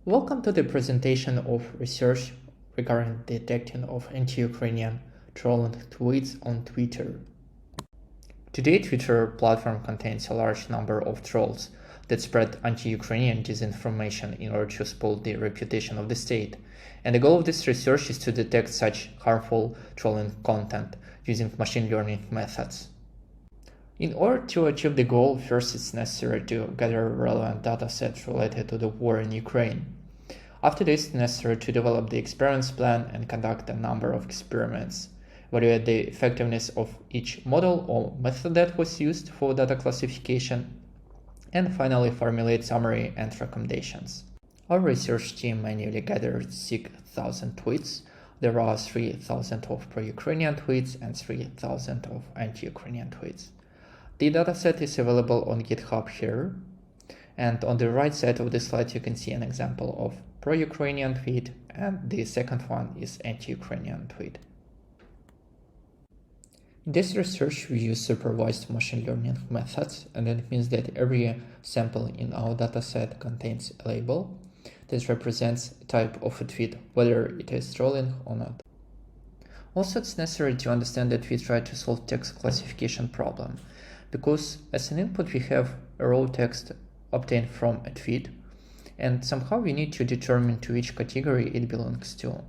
Welcome to the presentation of research regarding detecting of anti-Ukrainian trolling tweets on Twitter. Today, Twitter platform contains a large number of trolls that spread anti-Ukrainian disinformation in order to spoil the reputation of the state. And the goal of this research is to detect such harmful trolling content using machine learning methods. In order to achieve the goal, first it's necessary to gather relevant datasets related to the war in Ukraine. After this, it's necessary to develop the experiments plan and conduct a number of experiments, evaluate the effectiveness of each model or method that was used for data classification, and finally formulate summary and recommendations. Our research team manually gathered 6,000 tweets. There are 3,000 of pro-Ukrainian tweets and 3,000 of anti-Ukrainian tweets. The dataset is available on GitHub here, and on the right side of the slide you can see an example of pro-Ukrainian tweet, and the second one is anti-Ukrainian tweet. In this research we use supervised machine learning methods, and it means that every sample in our dataset contains a label that represents a type of a tweet, whether it is trolling or not. Also, it's necessary to understand that we try to solve text classification problem, because as an input we have a raw text obtained from a tweet, and somehow we need to determine to which category it belongs to.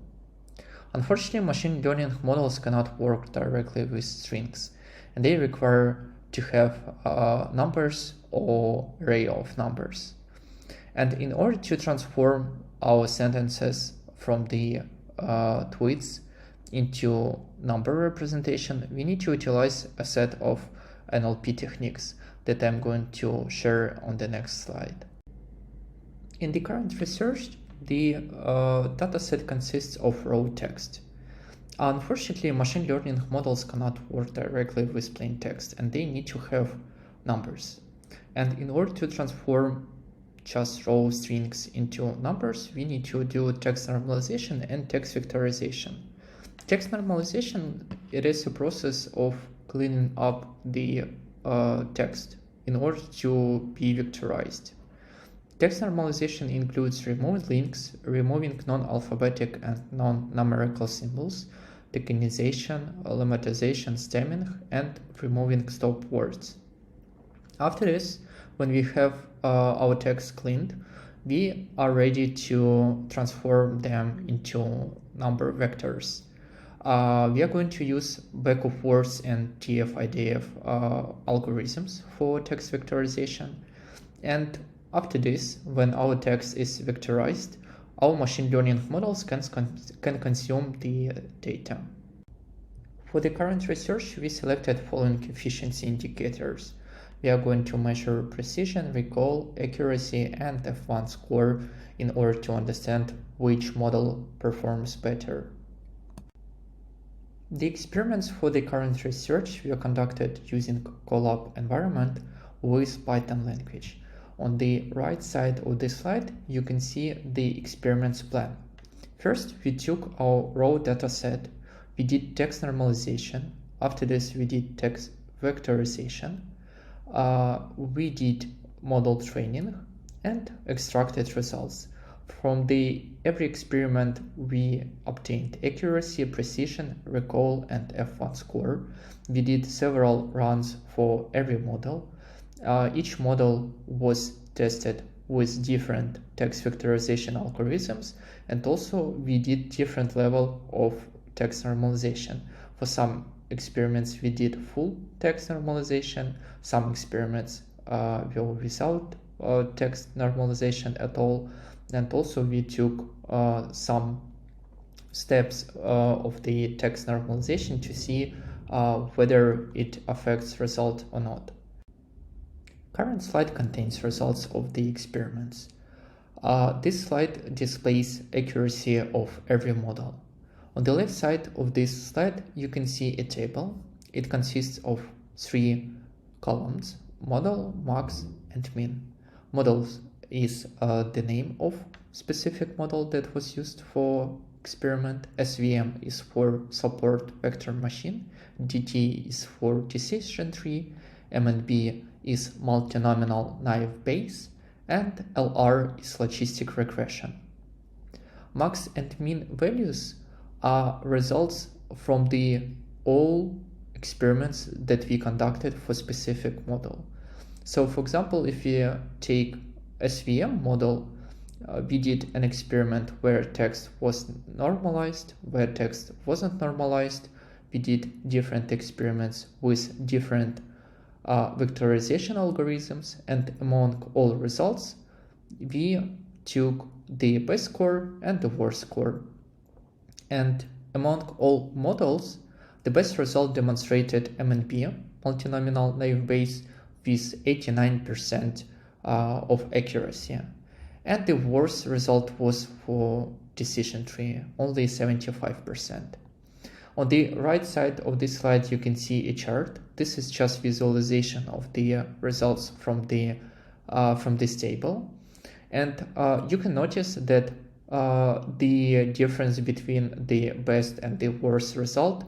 Unfortunately, machine learning models cannot work directly with strings, and they require to have numbers or array of numbers. And in order to transform our sentences from the tweets into number representation, we need to utilize a set of NLP techniques that I'm going to share on the next slide. In the current research, the dataset consists of raw text. Unfortunately, machine learning models cannot work directly with plain text, and they need to have numbers. And in order to transform just raw strings into numbers, we need to do text normalization and text vectorization. Text normalization, it is a process of cleaning up the text in order to be vectorized. Text normalization includes removing links, removing non-alphabetic and non-numerical symbols, decanization, lemmatization, stemming, and removing stop words. After this, when we have our text cleaned, we are ready to transform them into number vectors. We are going to use back of words and TF-IDF algorithms for text vectorization. And after this, when our text is vectorized, our machine learning models can consume the data. For the current research, we selected following efficiency indicators. We are going to measure precision, recall, accuracy, and F1 score in order to understand which model performs better. The experiments for the current research were conducted using Colab environment with Python language. On the right side of the slide, you can see the experiments plan. First, we took our raw dataset, we did text normalization. After this, we did text vectorization. We did model training and extracted results. From every experiment, we obtained accuracy, precision, recall, and F1 score. We did several runs for every model. Each model was tested with different text vectorization algorithms, and also we did different level of text normalization. For some experiments, we did full text normalization. Some experiments were without text normalization at all. And also we took some steps of the text normalization to see whether it affects result or not. Current slide contains results of the experiments. This slide displays accuracy of every model. On the left side of this slide, you can see a table. It consists of 3 columns: model, max, and min. Models is the name of specific model that was used for experiment. SVM is for support vector machine. DT is for decision tree. MNB is multinomial naive Bayes, and LR is logistic regression. Max and mean values are results from the all experiments that we conducted for specific model. So for example, if we take SVM model, we did an experiment where text was normalized, where text wasn't normalized. We did different experiments with different vectorization algorithms, and among all results, we took the best score and the worst score. And among all models, the best result demonstrated MNP, multinomial naive Bayes, with 89% of accuracy. And the worst result was for decision tree, only 75%. On the right side of this slide, you can see a chart. This is just visualization of the results from this table. And you can notice that the difference between the best and the worst result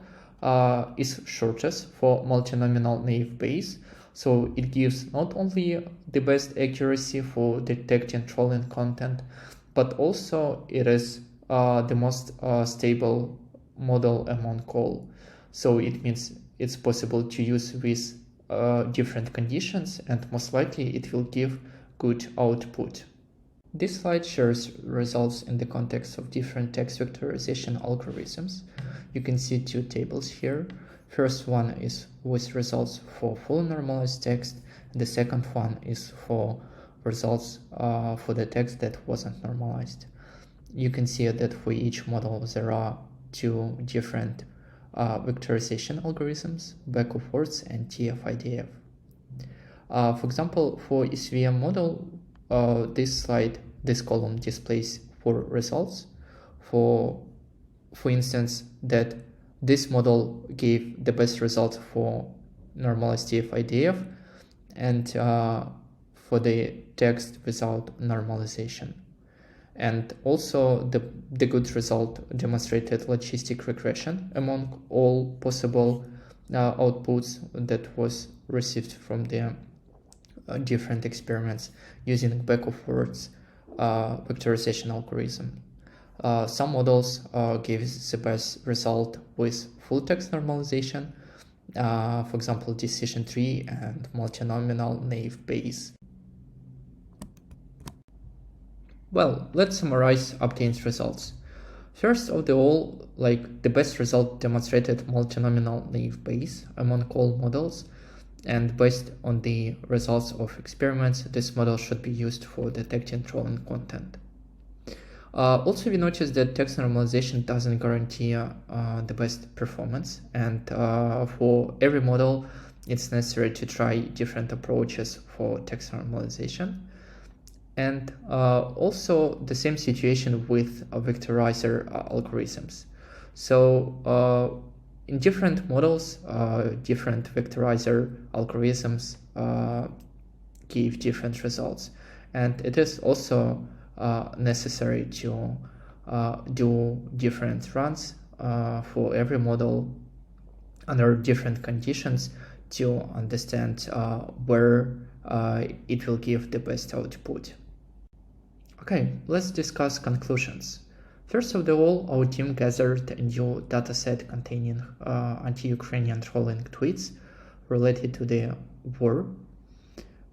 is shortest for multinomial naive Bayes. So it gives not only the best accuracy for detecting trolling content, but also it is the most stable model among all. So it means it's possible to use with different conditions, and most likely it will give good output. This slide shares results in the context of different text vectorization algorithms. You can see two tables here. First one is with results for full normalized text, and the second one is for results for the text that wasn't normalized. You can see that for each model there are two different vectorization algorithms, back-of-words and TF-IDF. For example, for SVM model, this column displays 4 results. For instance, that this model gave the best result for normalized TF-IDF and for the text without normalization. And also the good result demonstrated logistic regression among all possible outputs that was received from the different experiments using back-of-words vectorization algorithm. Some models gave the best result with full text normalization, for example, decision tree and multinomial naive Bayes. Well, let's summarize obtained results. First of all, the best result demonstrated multinomial naive Bayes among all models, and based on the results of experiments, this model should be used for detecting trolling content. Also, we noticed that text normalization doesn't guarantee the best performance, and for every model, it's necessary to try different approaches for text normalization. And also the same situation with vectorizer algorithms. So in different models, different vectorizer algorithms give different results, and it is also necessary to do different runs for every model under different conditions to understand where it will give the best output. Okay, let's discuss conclusions. First of all, our team gathered a new dataset containing anti-Ukrainian trolling tweets related to the war.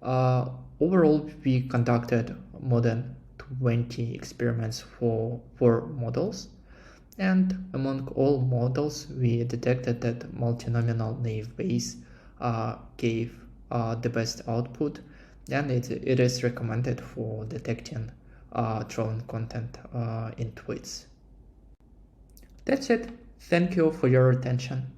Overall, we conducted more than 20 experiments for war models, and among all models, we detected that multinomial naive Bayes gave the best output, and it is recommended for detecting trolling content in tweets. That's it. Thank you for your attention.